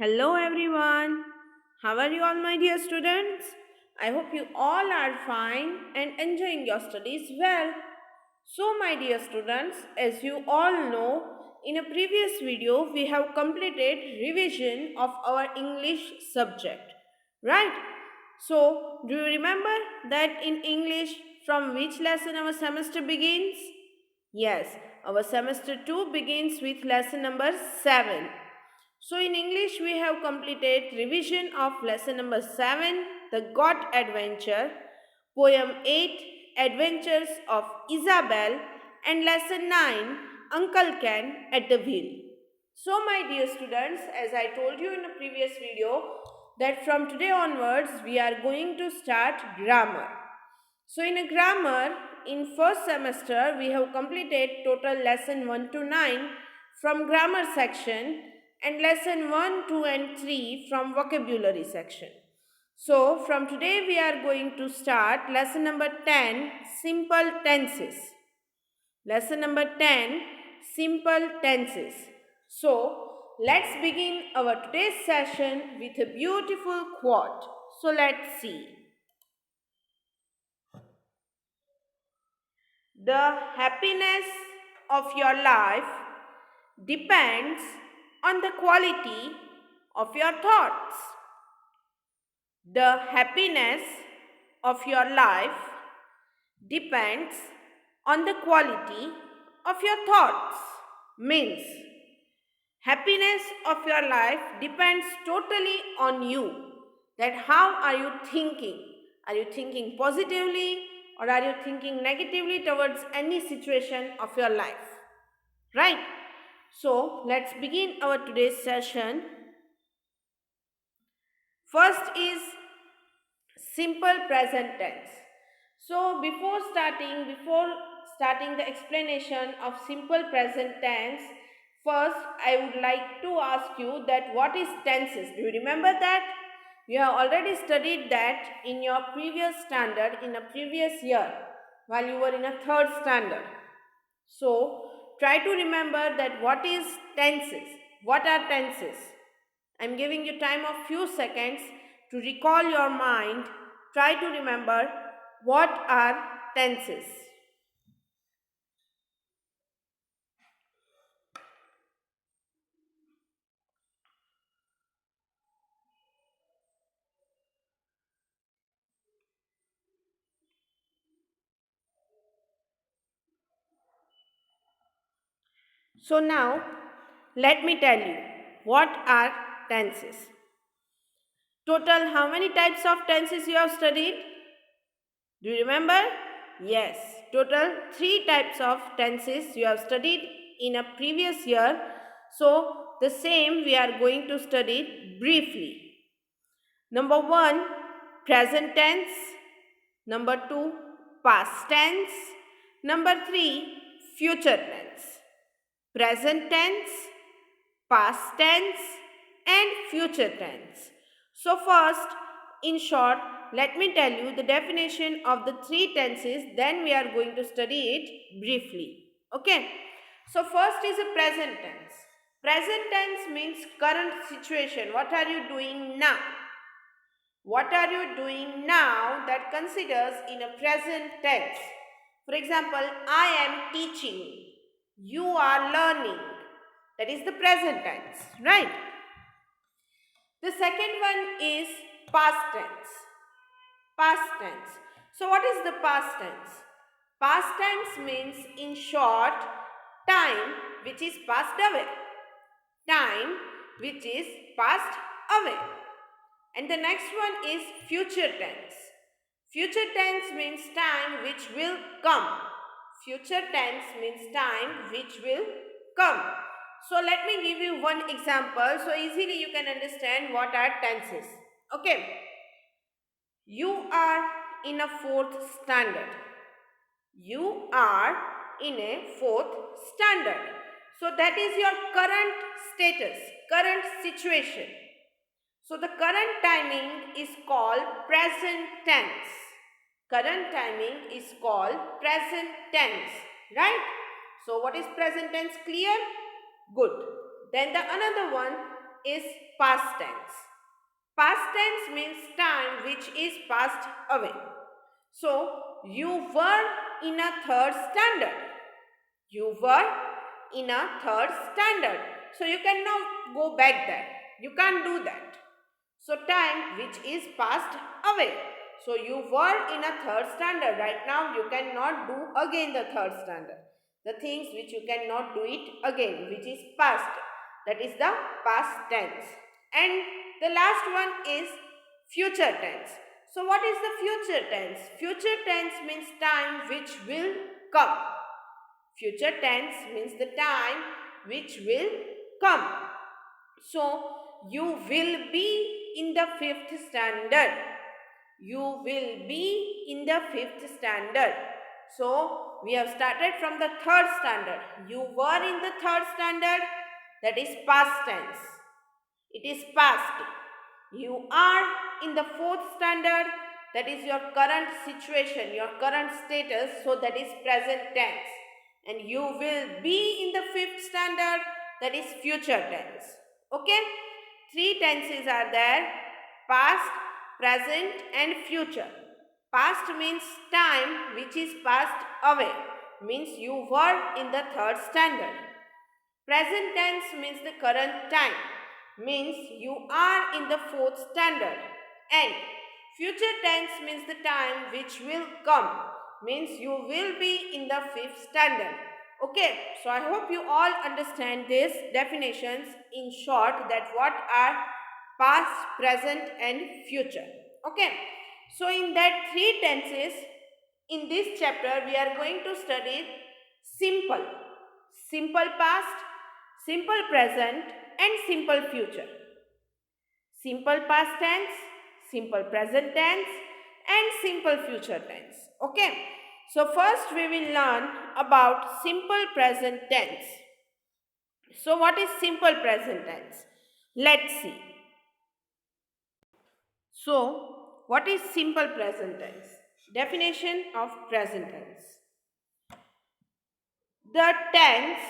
Hello everyone. How are you all, my dear students? I hope you all are fine and enjoying your studies well. So, my dear students, as you all know, in a previous video we have completed revision of our English subject, right? So, do you remember that in English from which lesson our semester begins? Yes, our semester 2 begins with lesson number 7. So, in English, we have completed revision of lesson number 7, The God Adventure, poem 8, Adventures of Isabel, and lesson 9, Uncle Ken at the Wheel. So, my dear students, as I told you in a previous video, that from today onwards we are going to start grammar. So, in a grammar, in first semester, we have completed total lesson 1 to 9 from grammar section and lesson 1, 2 and 3 from vocabulary section. So, from today we are going to start lesson number 10, simple tenses. Lesson number 10, simple tenses. So, let's begin our today's session with a beautiful quote. So, let's see. The happiness of your life depends on the quality of your thoughts. The happiness of your life depends on the quality of your thoughts. Means, happiness of your life depends totally on you. That how are you thinking? Are you thinking positively or are you thinking negatively towards any situation of your life? Right? So, let's begin our today's session. First is simple present tense. So, before starting the explanation of simple present tense, first I would like to ask you that what is tenses? Do you remember that? You have already studied that in your previous standard in a previous year while you were in a third standard. So, try to remember that what is tenses? What are tenses? I am giving you time of few seconds to recall your mind. Try to remember what are tenses. So now let me tell you what are tenses. Total how many types of tenses you have studied? Do you remember? Yes, total 3 types of tenses you have studied in a previous year. So, the same we are going to study briefly. Number 1, present tense. Number 2, past tense. Number 3, future tense. Present tense, past tense, and future tense. So, first, in short, let me tell you the definition of the 3 tenses, then we are going to study it briefly. Okay. So, first is a present tense. Present tense means current situation. What are you doing now? What are you doing now that considers in a present tense? For example, I am teaching. You are learning. That is the present tense, right? The second one is past tense. Past tense. So, what is the past tense? Past tense means, in short, time which is passed away. Time which is passed away. And the next one is future tense. Future tense means time which will come. Future tense means time which will come. So let me give you one example so easily you can understand what are tenses. Okay. You are in a fourth standard. You are in a fourth standard. So that is your current status, current situation. So the current timing is called present tense. Current timing is called present tense, right? So what is present tense? Clear? Good. Then the another one, is past tense. Past tense means time which is passed away. So, you were in a third standard. You were in a third standard. So, you cannot go back there. You can't do that. So, time which is passed away. So, you were in a third standard. Right now, you cannot do again the third standard. The things which you cannot do it again, which is past. That is the past tense. And the last one is future tense. So, what is the future tense? Future tense means time which will come. Future tense means the time which will come. So, you will be in the fifth standard. You will be in the fifth standard. So, we have started from the third standard. You were in the third standard. That is past tense. It is past. You are in the fourth standard. That is your current situation, your current status. So, that is present tense. And you will be in the fifth standard. That is future tense. Okay? Three tenses are there: past, present and future. Past means time which is passed away. Means you were in the third standard. Present tense means the current time. Means you are in the fourth standard. And future tense means the time which will come. Means you will be in the fifth standard. Okay, so I hope you all understand these definitions in short, that what are past, present and future. Okay, so in that three tenses, in this chapter we are going to study simple. Simple past, simple present and simple future. Simple past tense, simple present tense and simple future tense. Okay. So first we will learn about simple present tense. So what is simple present tense? Let's see. So what is simple present tense? Definition of present tense. The tense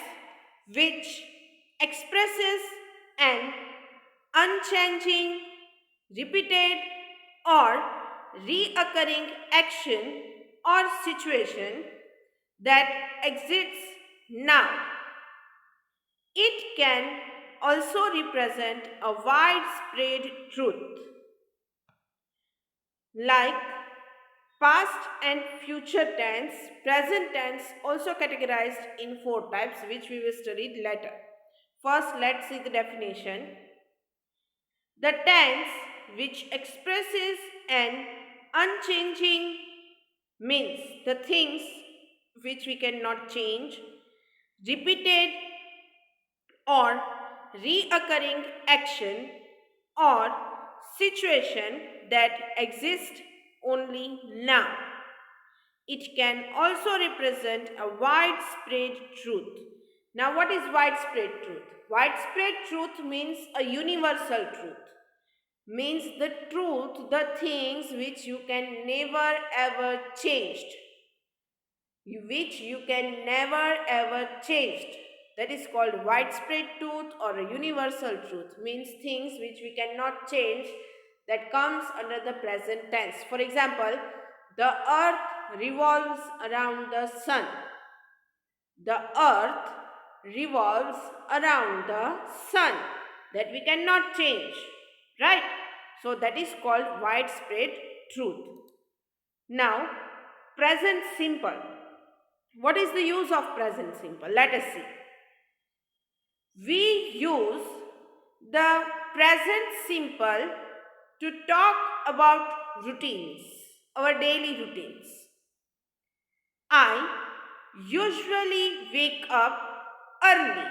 which expresses an unchanging, repeated or reoccurring action or situation that exists now. It can also represent a widespread truth. Like past and future tense, present tense also categorized in four types, which we will study later. First, let's see the definition. The tense which expresses an unchanging means the things which we cannot change, repeated or reoccurring action or situation that exists only now. It can also represent a widespread truth. Now, what is widespread truth? Widespread truth means a universal truth. Means the truth, the things which you can never ever change. Which you can never ever change. That is called widespread truth or a universal truth. Means things which we cannot change, that comes under the present tense. For example, the earth revolves around the sun. The earth revolves around the sun. That we cannot change. Right? So that is called widespread truth. Now, present simple. What is the use of present simple? Let us see. We use the present simple to talk about routines, our daily routines. I usually wake up early.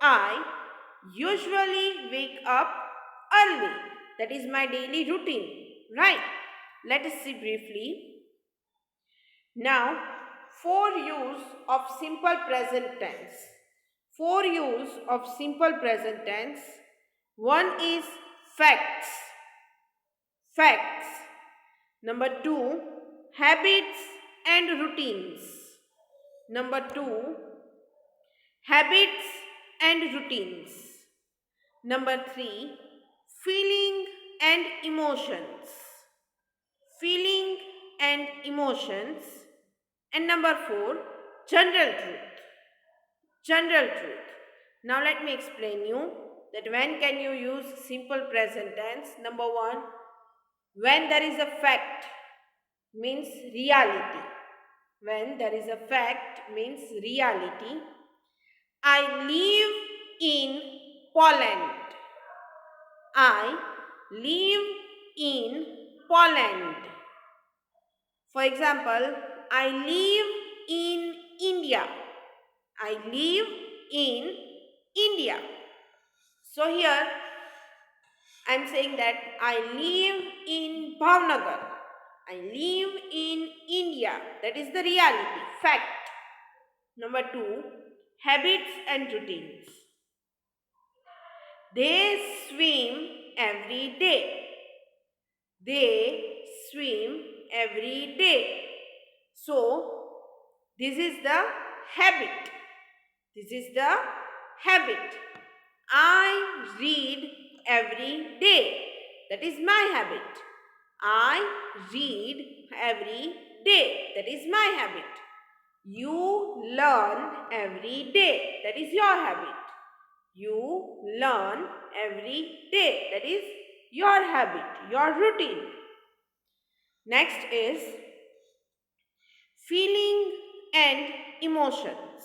I usually wake up early. That is my daily routine, right? Let us see briefly. Now, four use of simple present tense. Four use of simple present tense. One is facts. Facts. Number two, habits and routines. Number two, habits and routines. Number 3, feeling and emotions. Feeling and emotions. And number 4, general truth. General truth. Now let me explain you that when can you use simple present tense. Number 1, when there is a fact means reality. When there is a fact means reality. I live in Poland. I live in Poland. For example, I live in India. I live in India. So here I am saying that I live in Bhavnagar. I live in India. That is the reality, fact. Number 2, habits and routines. They swim every day. They swim every day. So, this is the habit. This is the habit. I read every day. That is my habit. I read every day. That is my habit. You learn every day. That is your habit. You learn every day. That is your habit, your routine. Next is feeling and emotions.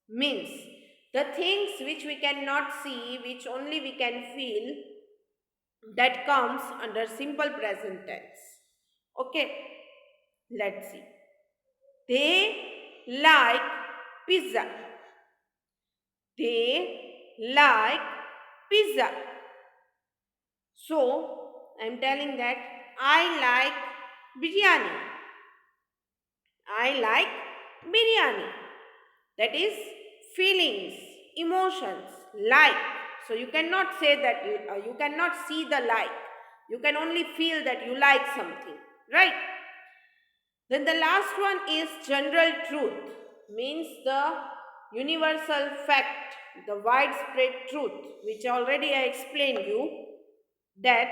Means the things which we cannot see, which only we can feel, that comes under simple present tense. Okay, let's see. They like pizza. They like pizza. So, I am telling that I like biryani. I like biryani. That is feelings, emotions, like. So, you cannot say that you cannot see the like. You can only feel that you like something, right? Then the last one is general truth, means the universal fact, the widespread truth, which already I explained you, that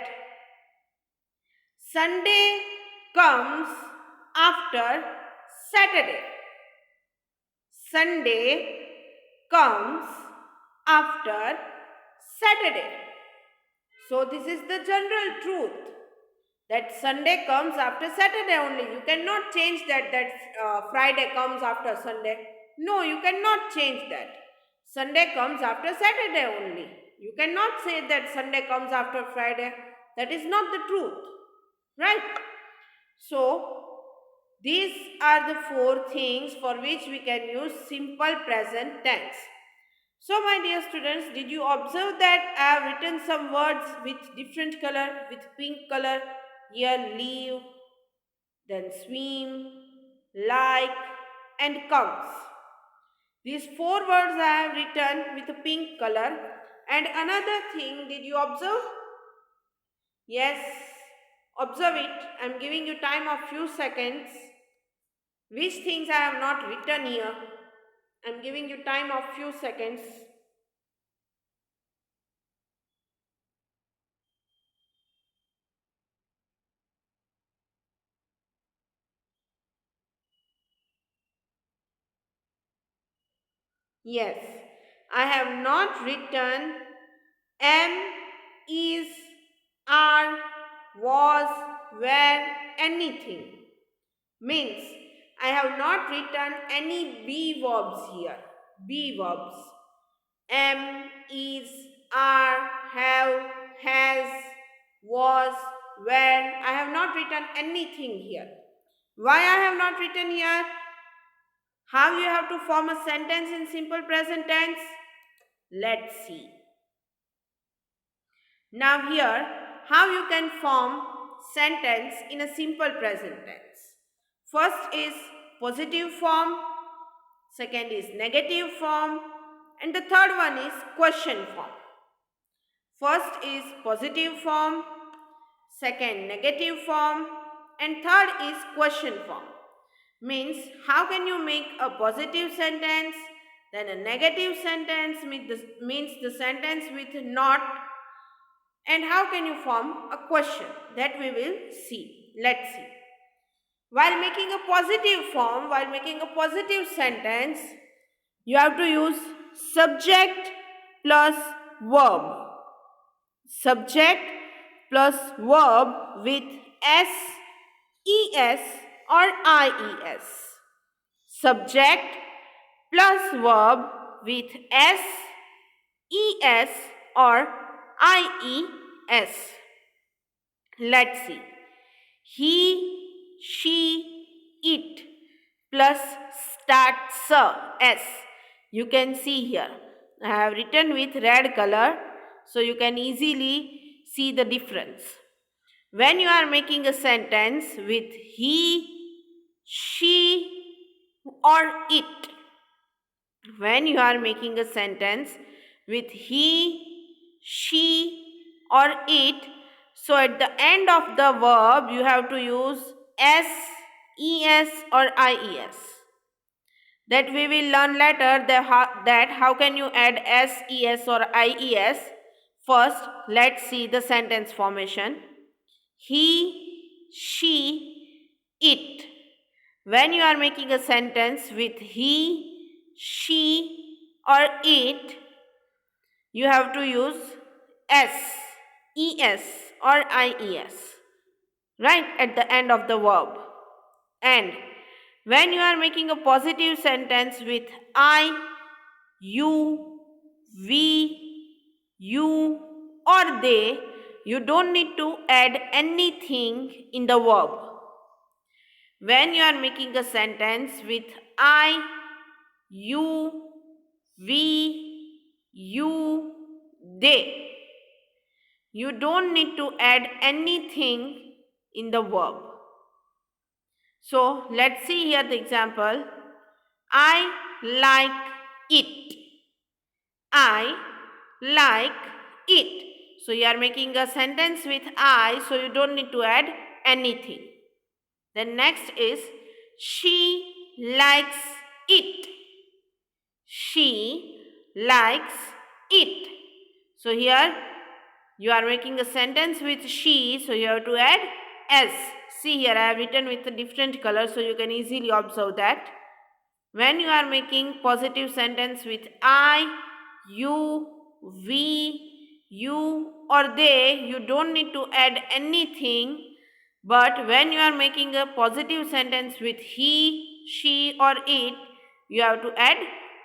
Sunday comes after Saturday. Sunday comes after Saturday. So this is the general truth, that Sunday comes after Saturday only. You cannot change that Friday comes after Sunday. No, you cannot change that. Sunday comes after Saturday only. You cannot say that Sunday comes after Friday. That is not the truth. Right? So, these are the 4 things for which we can use simple present tense. So, my dear students, did you observe that I have written some words with different color, with pink color? Here, leave, then swim, like, and comes. These 4 words I have written with a pink color. And another thing, did you observe? Yes, observe it. I am giving you time of few seconds. Which things I have not written here? I am giving you time of few seconds. Yes, I have not written am, is, are, was, were, anything. Means I have not written any be verbs here. Be verbs. Am, is, are, have, has, was, were. I have not written anything here. Why I have not written here? How you have to form a sentence in simple present tense? Let's see. Now here, how you can form sentence in a simple present tense. First is positive form, second is negative form, and the third one is question form. First is positive form, second negative form, and third is question form. Means how can you make a positive sentence, Then a negative sentence means the sentence with not. And how can you form a question? That we will see. Let's see. While making a positive form, while making a positive sentence, you have to use subject plus verb. Subject plus verb with s, es or ies. Subject plus verb with s, es or ies. Let's see. He, she, it plus starts s. You can see here. I have written with red color so you can easily see the difference. When you are making a sentence with he, she or it, when you are making a sentence with he, she or it, so at the end of the verb you have to use s, es or ies. That we will learn later that how can you add s, es or ies. First, let's see the sentence formation. He, she, it. When you are making a sentence with he, she or it, you have to use s, es or ies, right, at the end of the verb. And when you are making a positive sentence with I, you, we, you or they, you don't need to add anything in the verb. When you are making a sentence with I, you, we, you, they, you don't need to add anything in the verb. So let's see here the example. I like it. I like it. So you are making a sentence with I, so you don't need to add anything. Then next is she likes it. She likes it. So here you are making a sentence with she, so you have to add s. See here I have written with a different color so you can easily observe that. When you are making positive sentence with I, you, we, you or they, you don't need to add anything. But when you are making a positive sentence with he, she or it, you have to add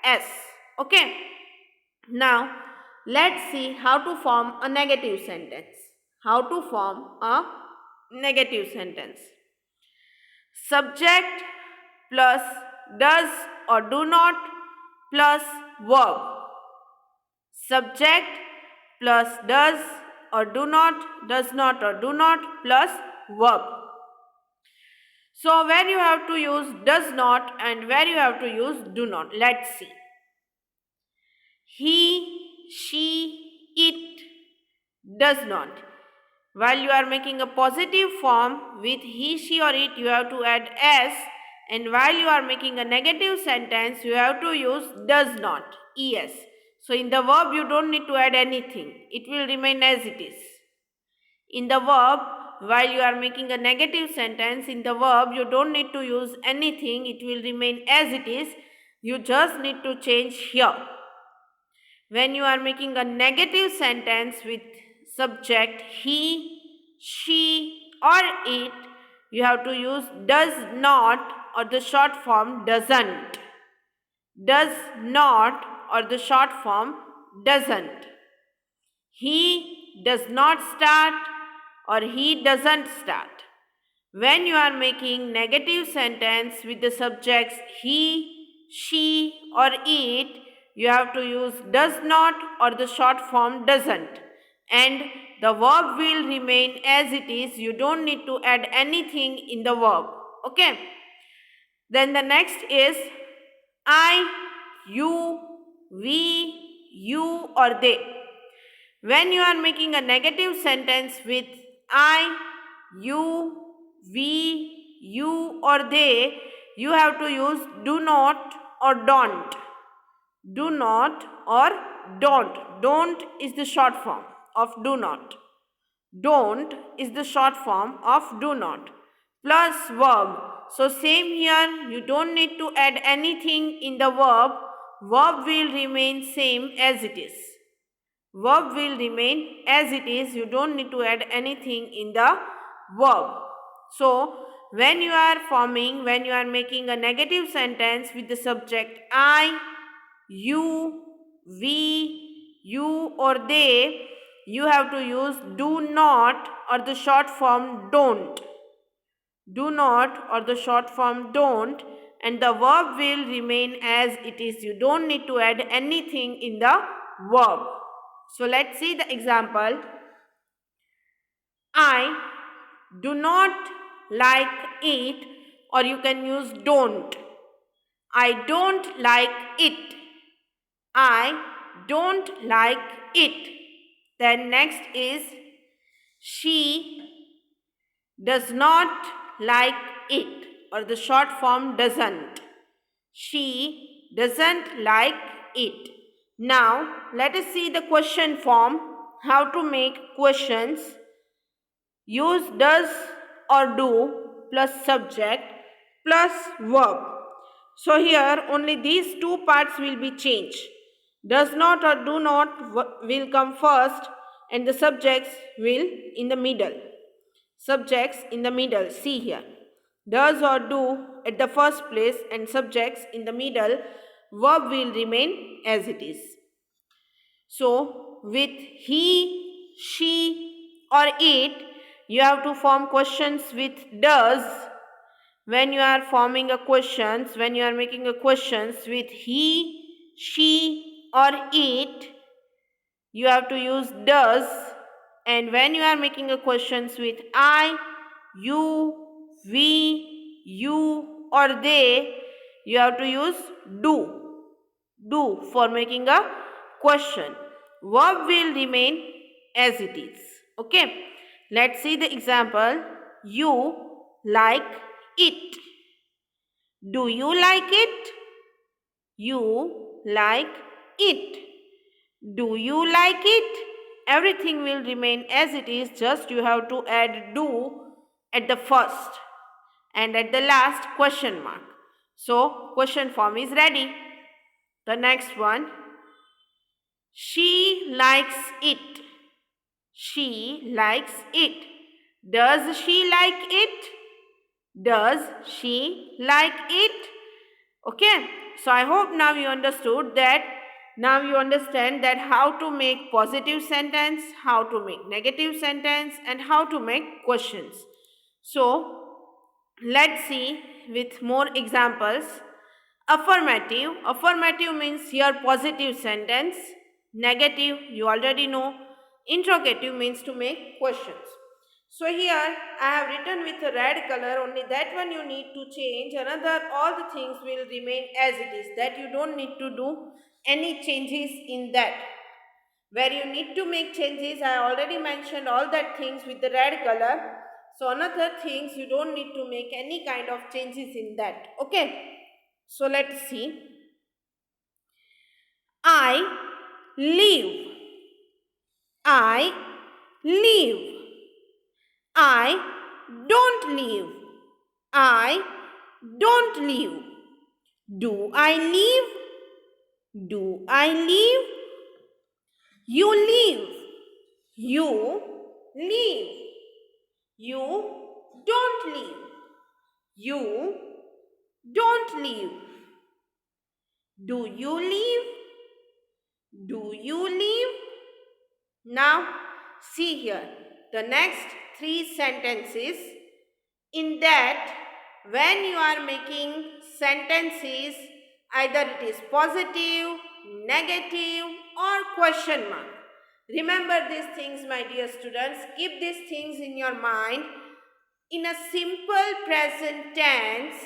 s. Okay. Now, let's see how to form a negative sentence. How to form a negative sentence. Subject plus does or do not plus verb. Subject plus does or do not or do not plus verb. So where you have to use does not and where you have to use do not. Let's see. He, she, it does not. While you are making a positive form with he, she or it, you have to add s. And while you are making a negative sentence, you have to use does not, es. So in the verb, you don't need to add anything. It will remain as it is. In the verb, while you are making a negative sentence, in the verb, you don't need to use anything. It will remain as it is. You just need to change here. When you are making a negative sentence with subject he, she or it, you have to use does not or the short form doesn't. Does not or the short form doesn't. He does not start or he doesn't start. When you are making negative sentence with the subjects he, she or it, you have to use does not or the short form doesn't. And the verb will remain as it is. You don't need to add anything in the verb. Okay. Then the next is I, you, we, you or they. When you are making a negative sentence with I, you, we, you or they, you have to use do not or don't. do not or don't. Don't is the short form of do not. Don't is the short form of do not. Plus verb. So same here, you don't need to add anything in the verb. Verb will remain same as it is. Verb will remain as it is. You don't need to add anything in the verb. So when you are making a negative sentence with the subject I, you, we, you or they, you have to use do not or the short form don't. Do not or the short form don't, and the verb will remain as it is. You don't need to add anything in the verb. So let's see the example. I do not like it, or you can use don't. I don't like it. I don't like it. Then next is she does not like it, or the short form doesn't. She doesn't like it. Now let us see the question form, how to make questions. Use does or do plus subject plus verb. So here only these two parts will be changed. Does not or do not will come first, and the subjects will in the middle. Subjects in the middle. See here. Does or do at the first place and subjects in the middle. Verb will remain as it is. So with he, she or it, you have to form questions with does. When you are forming a questions, when you are making a questions with he, she or it, you have to use does. And when you are making a questions with I, you, we, you or they, you have to use do. Do for making a question. Verb will remain as it is. Okay. Let's see the example. You like it. Do you like it? You like it. Do you like it? Everything will remain as it is, just you have to add do at the first and at the last question mark. So question form is ready. The next one. She likes it. She likes it. Does she like it? Does she like it? Okay. So I hope now you understood that. Now you understand that how to make positive sentence, how to make negative sentence, and how to make questions. So let's see with more examples. Affirmative. Affirmative means here positive sentence. Negative, you already know. Interrogative means to make questions. So here I have written with a red color, only that one you need to change. Another, all the things will remain as it is. That you don't need to do any changes in that. Where you need to make changes, I already mentioned all that things with the red color. So another things you don't need to make any kind of changes in that. Okay. So let's see. I live. I live. I don't live. I don't live. Do I live? Do I live? You live. You live. You don't live. You don't live. Do you live? Do you live? Now see here the next three sentences. In that, when you are making sentences, either it is positive, negative or question mark. Remember these things, my dear students. Keep these things in your mind. In a simple present tense,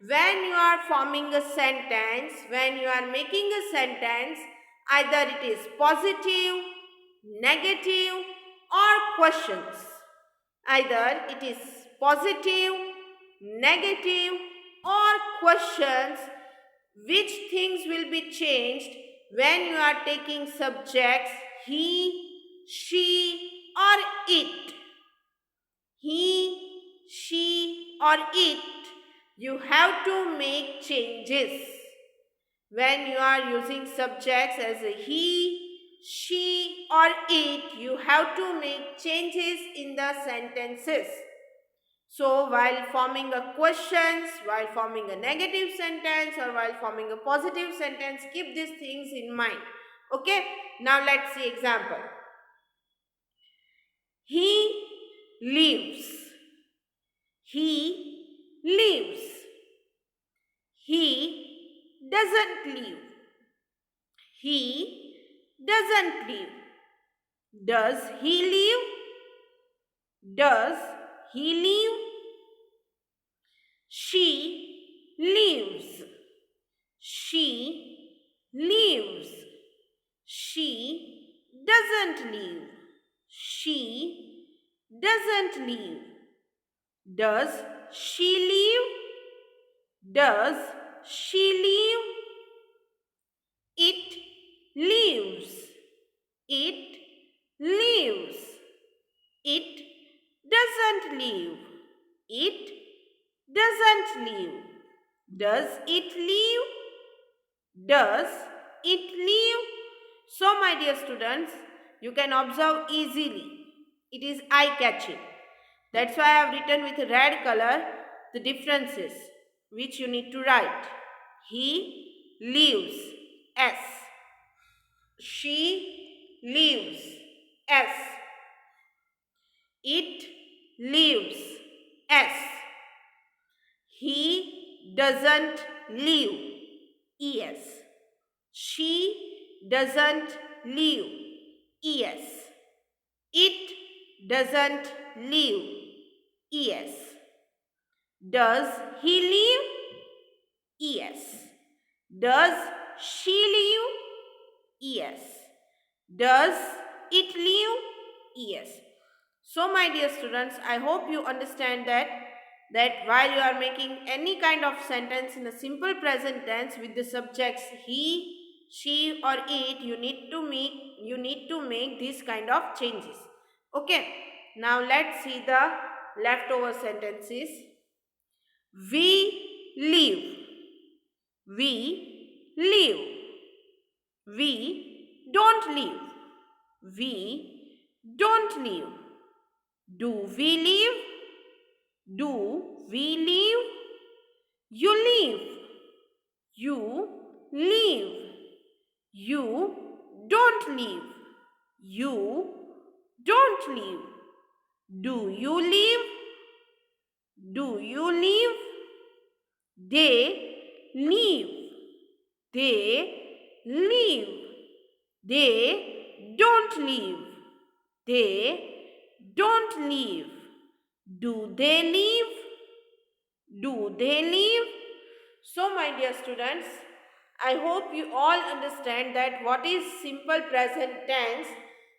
when you are forming a sentence, when you are making a sentence, either it is positive, negative or questions. Either it is positive, negative or questions which things will be changed when you are taking subjects he, she or it. He, she or it, you have to make changes. When you are using subjects as a he, she or it, you have to make changes in the sentences. So while forming a questions, while forming a negative sentence or while forming a positive sentence, keep these things in mind. Okay, now let's see example. He lives. He lives. He doesn't live. He doesn't live. Does he live? Does he live? She lives. She lives. She doesn't live. She doesn't live. Does she live? Does she live? It lives. It lives. It doesn't live. It doesn't live. Does it live? Does it live? So, my dear students, you can observe easily. It is eye-catching. That's why I have written with a red color the differences which you need to write. He lives. S. She lives. S. It lives. S. He doesn't live. Es. She doesn't live. Es. It doesn't live. Es. Does he live? Yes. Does she live? Yes. Does it live? Yes. So, my dear students, I hope you understand that while you are making any kind of sentence in a simple present tense with the subjects he, she or it, you need to make these kind of changes. Okay. Now let's see the leftover sentences. We live. We live. We don't live. We don't live. Do we live? Do we live? You live. You live. You don't live. You don't live. Do you live? Do you live? They live. They live. They don't live. They don't live. Do they live? Do they live? So, my dear students, I hope you all understand that what is simple present tense.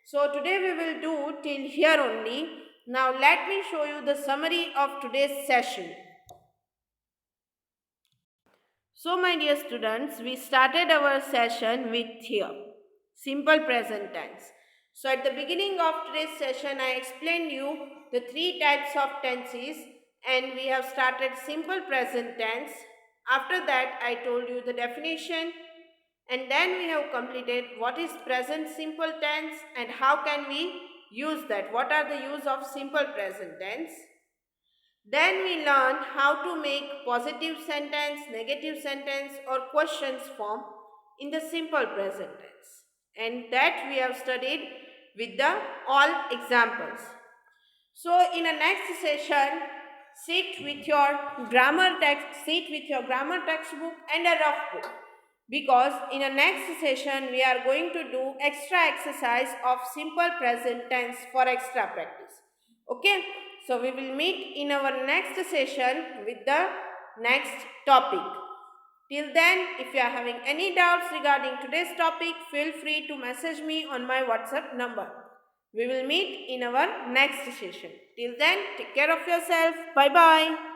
So, today we will do till here only. Now, let me show you the summary of today's session. So, my dear students, we started our session with here, simple present tense. So, at the beginning of today's session, I explained you the three types of tenses and we have started simple present tense. After that, I told you the definition and then we have completed what is present simple tense and how can we use that. What are the use of simple present tense? Then we learn how to make positive sentence, negative sentence or questions form in the simple present tense. And that we have studied with the all examples. So in a next session, sit with your grammar textbook and a rough book. Because in a next session, we are going to do extra exercise of simple present tense for extra practice. Okay. So, we will meet in our next session with the next topic. Till then, if you are having any doubts regarding today's topic, feel free to message me on my WhatsApp number. We will meet in our next session. Till then, take care of yourself. Bye-bye.